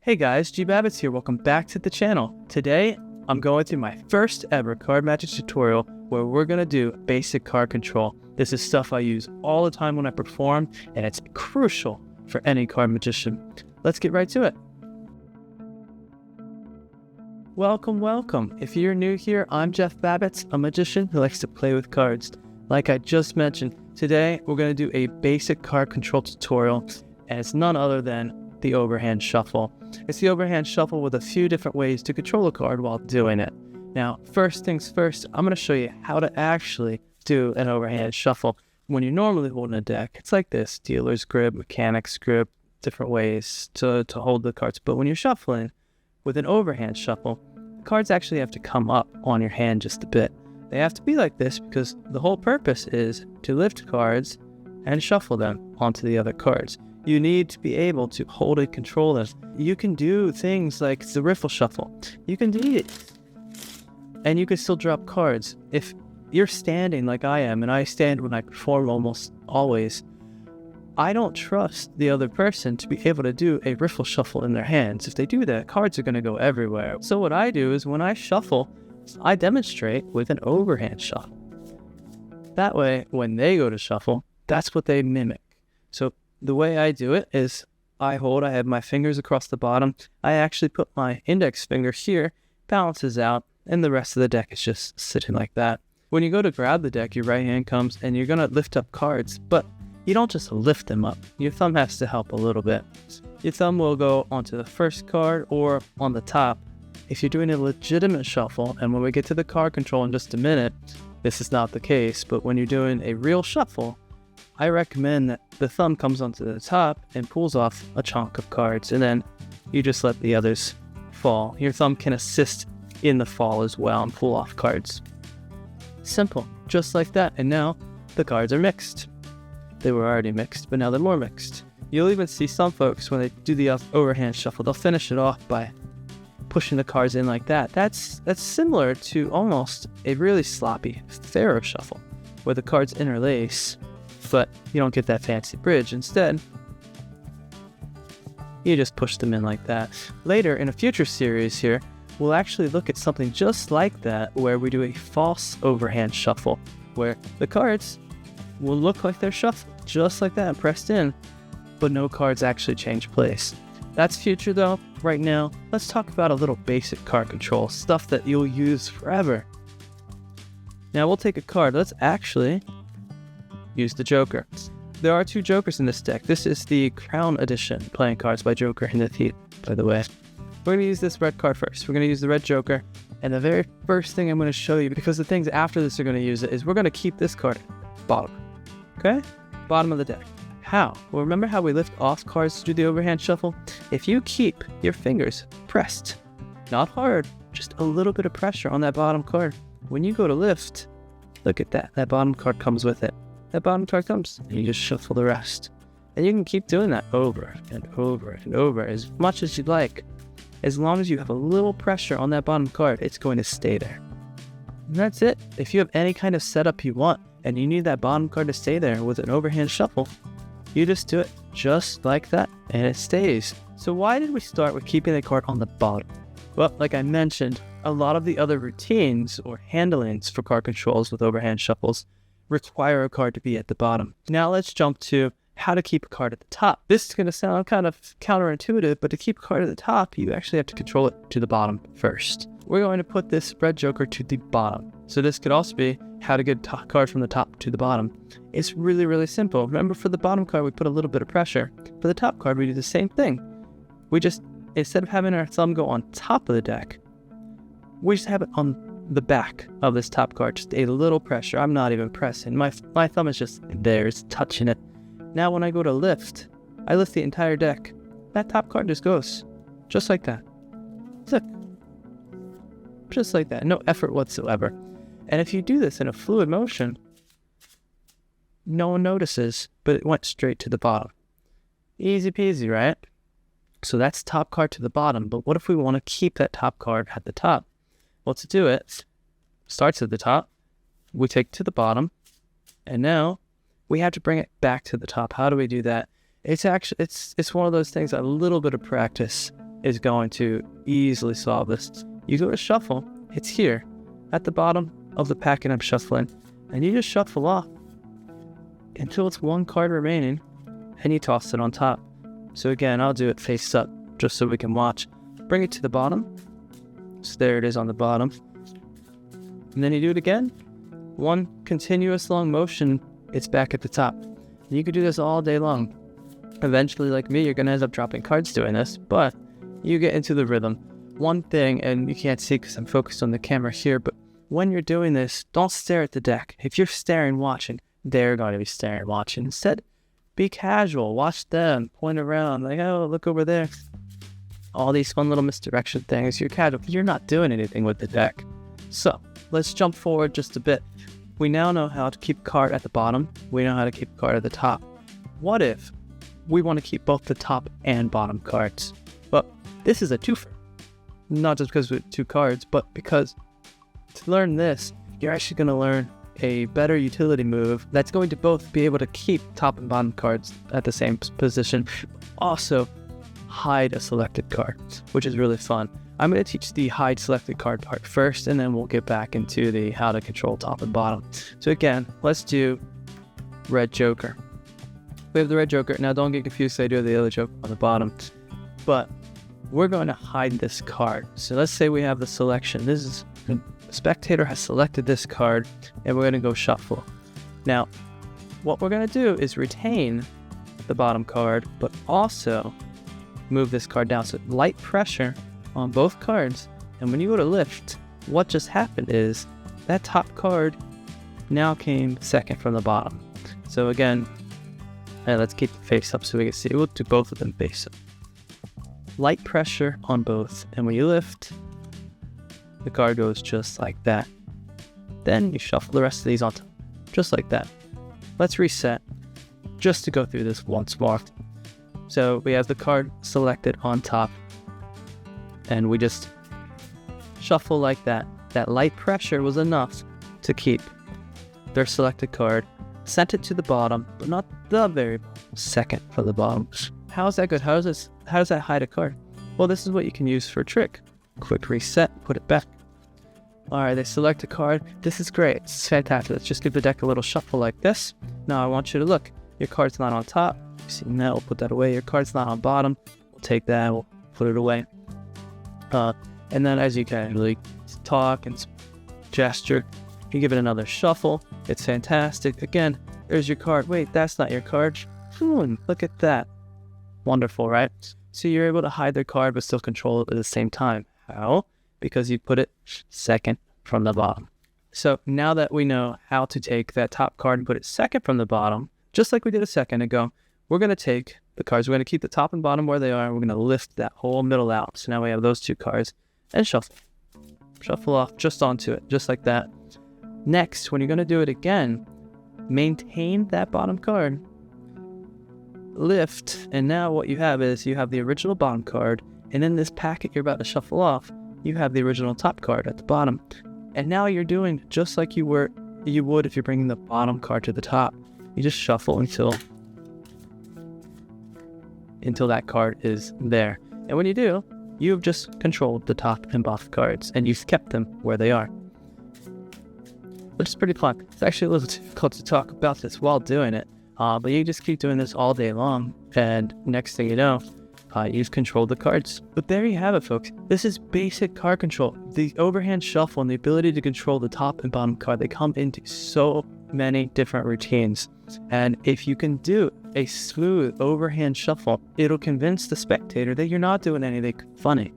Hey guys, G Babbitts here. Welcome back to the channel. Today, I'm going through my first ever card magic tutorial where we're going to do basic card control. This is stuff I use all the time when I perform, and it's crucial for any card magician. Let's get right to it. Welcome. If you're new here, I'm Jeff Babbitts, a magician who likes to play with cards. Like I just mentioned, today we're going to do a basic card control tutorial, and it's none other than the overhand shuffle. It's the overhand shuffle with a few different ways to control a card while doing it. Now, first things first, I'm going to show you how to actually do an overhand shuffle. When you're normally holding a deck, it's like this: dealer's grip, mechanic's grip, different ways to hold the cards. But when you're shuffling with an overhand shuffle, the cards actually have to come up on your hand just a bit. They have to be like this because the whole purpose is to lift cards and shuffle them onto the other cards. You need to be able to hold and control them. You can do things like the riffle shuffle. You can do it, and you can still drop cards. If you're standing like I am, and I stand when I perform almost always, I don't trust the other person to be able to do a riffle shuffle in their hands. If they do that, cards are going to go everywhere. So what I do is when I shuffle, I demonstrate with an overhand shuffle. That way, when they go to shuffle, that's what they mimic. So the way I do it is I have my fingers across the bottom. I actually put my index finger here, balances out, and the rest of the deck is just sitting like that. When you go to grab the deck, your right hand comes and you're going to lift up cards, but you don't just lift them up. Your thumb has to help a little bit. Your thumb will go onto the first card or on the top. If you're doing a legitimate shuffle, and when we get to the card control in just a minute, this is not the case, but when you're doing a real shuffle, I recommend that the thumb comes onto the top and pulls off a chunk of cards, and then you just let the others fall. Your thumb can assist in the fall as well and pull off cards. Simple, just like that. And now the cards are mixed. They were already mixed, but now they're more mixed. You'll even see some folks, when they do the overhand shuffle, they'll finish it off by pushing the cards in like that. That's similar to almost a really sloppy Pharaoh shuffle, where the cards interlace, but you don't get that fancy bridge. Instead, you just push them in like that. Later, in a future series here, we'll actually look at something just like that, where we do a false overhand shuffle, where the cards will look like they're shuffled, just like that, and pressed in, but no cards actually change place. That's future though. Right now, let's talk about a little basic card control, stuff that you'll use forever. Now we'll take a card. Let's actually use the Joker. There are two Jokers in this deck. This is the Crown Edition playing cards by Joker in the Thief, by the way. We're going to use this red card first. We're going to use the red Joker. And the very first thing I'm going to show you, because the things after this are going to use it, is we're going to keep this card bottom. Okay? Bottom of the deck. How? Well, remember how we lift off cards to do the overhand shuffle? If you keep your fingers pressed, not hard, just a little bit of pressure on that bottom card, when you go to lift, look at that. That bottom card comes with it. That bottom card comes, and you just shuffle the rest. And you can keep doing that over and over and over as much as you'd like. As long as you have a little pressure on that bottom card, it's going to stay there. And that's it. If you have any kind of setup you want, and you need that bottom card to stay there with an overhand shuffle, you just do it just like that, and it stays. So why did we start with keeping the card on the bottom? Well, like I mentioned, a lot of the other routines or handlings for card controls with overhand shuffles require a card to be at the bottom. Now let's jump to how to keep a card at the top. This is going to sound kind of counterintuitive, but to keep a card at the top, you actually have to control it to the bottom first. We're going to put this red Joker to the bottom. So this could also be how to get a card from the top to the bottom. It's really, really simple. Remember, for the bottom card, we put a little bit of pressure. For the top card, we do the same thing. We just, instead of having our thumb go on top of the deck, we just have it on the back of this top card, just a little pressure. I'm not even pressing. My thumb is just there, it's touching it. Now when I go to lift, I lift the entire deck. That top card just goes, just like that. Look, just like that, no effort whatsoever. And if you do this in a fluid motion, no one notices, but it went straight to the bottom. Easy peasy, right? So that's top card to the bottom, but what if we want to keep that top card at the top? Well, to do it, starts at the top, we take it to the bottom, and now we have to bring it back to the top. How do we do that? It's actually, it's one of those things, a little bit of practice is going to easily solve this. You go to shuffle, it's here at the bottom of the packet I'm shuffling, and you just shuffle off until it's one card remaining, and you toss it on top. So again, I'll do it face up just so we can watch. Bring it to the bottom. So there it is on the bottom. And then you do it again. One continuous long motion, it's back at the top. You could do this all day long. Eventually, like me, you're going to end up dropping cards doing this, but you get into the rhythm. One thing, and you can't see because I'm focused on the camera here, but when you're doing this, don't stare at the deck. If you're staring, watching, they're going to be staring, watching. Instead, be casual. Watch them. Point around. Like, oh, look over there. All these fun little misdirection things. You're casual. You're not doing anything with the deck. So, let's jump forward just a bit. We now know how to keep a card at the bottom. We know how to keep a card at the top. What if we want to keep both the top and bottom cards? But this is a twofer. Not just because we have two cards, but because to learn this, you're actually going to learn a better utility move that's going to both be able to keep top and bottom cards at the same position, also hide a selected card, which is really fun. I'm going to teach the hide selected card part first, and then we'll get back into the how to control top and bottom. So again, let's do red joker. We have the red joker. Now don't get confused, I do have the other joker on the bottom, but we're going to hide this card. So let's say we have the selection. This is the spectator has selected this card, and we're going to go shuffle. Now, what we're going to do is retain the bottom card, but also move this card down. So light pressure on both cards, and when you go to lift, what just happened is that top card now came second from the bottom. So again, let's keep the face up so we can see. We'll do both of them face up. Light pressure on both, and when you lift, the card goes just like that. Then you shuffle the rest of these on top, just like that. Let's reset, just to go through this once more. So we have the card selected on top, and we just shuffle like that. That light pressure was enough to keep their selected card, sent it to the bottom, but not the very second from the bottom. How is that good? How does that hide a card? Well, this is what you can use for a trick. Quick reset, put it back. Alright, they select a card. This is great. It's fantastic. Let's just give the deck a little shuffle like this. Now I want you to look. Your card's not on top. You see that? We'll put that away. Your card's not on bottom. We'll take that. We'll put it away. And then as you can really talk and gesture, you give it another shuffle. It's fantastic. Again, there's your card. Wait, that's not your card. Look at that. Wonderful, right? So you're able to hide their card but still control it at the same time. How? Because you put it second from the bottom. So now that we know how to take that top card and put it second from the bottom, just like we did a second ago, we're going to take the cards. We're going to keep the top and bottom where they are. We're going to lift that whole middle out. So now we have those two cards and shuffle. Shuffle off just onto it, just like that. Next, when you're going to do it again, maintain that bottom card. Lift, and now what you have is you have the original bottom card, and in this packet you're about to shuffle off, you have the original top card at the bottom. And now you're doing just like you would if you're bringing the bottom card to the top. You just shuffle until that card is there. And when you do, you've just controlled the top and bottom cards, and you've kept them where they are. Which is pretty fun. It's actually a little difficult to talk about this while doing it. But you just keep doing this all day long, and next thing you know, you've controlled the cards. But there you have it, folks. This is basic card control. The overhand shuffle and the ability to control the top and bottom card, they come into so many different routines. And if you can do a smooth overhand shuffle, it'll convince the spectator that you're not doing anything funny.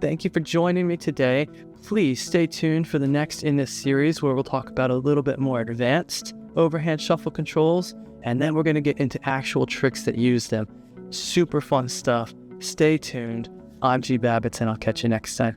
Thank you for joining me today. Please stay tuned for the next in this series where we'll talk about a little bit more advanced overhand shuffle controls, and then we're going to get into actual tricks that use them. Super fun stuff. Stay tuned. I'm G Babbitts, and I'll catch you next time.